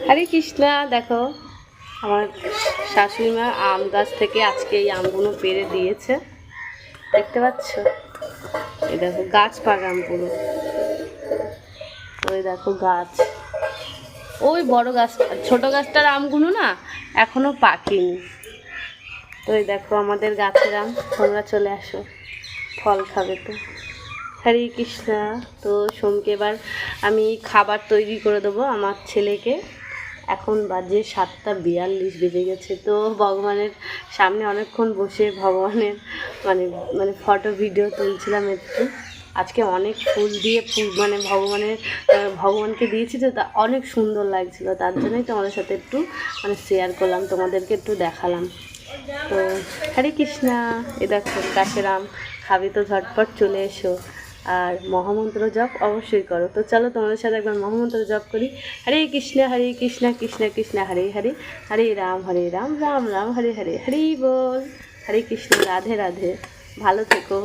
হরে কৃষ্ণা। দেখো আমার শাশুড়ি মা আম গাছ থেকে আজকে এই আমগুলো পেড়ে দিয়েছে, দেখতে পাচ্ছ? এই দেখো গাছ পাকা আম পুরো। ওই দেখো গাছ, ওই বড় গাছ, ছোট গাছটার আমগুলো না এখনো পাকেনি। তো এই দেখো আমাদের গাছের আম, তোমরা চলে আসো, ফল খাবে তো। হরে কৃষ্ণা। তো সোমকে এবার আমি খাবার তৈরি করে দেবো আমার ছেলেকে। এখন বাজে 7:42 বেজে গেছে। তো ভগবানের সামনে অনেকক্ষণ বসে ভগবানের মানে মানে ফটো ভিডিও তুলছিলাম একটু। আজকে অনেক ফুল দিয়ে মানে ভগবানকে দিয়েছি, তো তা অনেক সুন্দর লাগছিলো, তার জন্যই তোমাদের সাথে একটু মানে শেয়ার করলাম, তোমাদেরকে একটু দেখালাম। তো হরে কৃষ্ণা। এ দেখো গাছের আম, খাবি তো ঝটপট চলে এসো। আর মহামন্ত্র জপ অবশ্যই করো। তো চলো তোমাদের সাথে একবার মহামন্ত্র জপ করি। হরে কৃষ্ণ কৃষ্ণ কৃষ্ণ হরে হরে, হরে রাম রাম রাম হরে হরে, হরি বল। হরে কৃষ্ণ, রাধে রাধে। ভালো থেকো।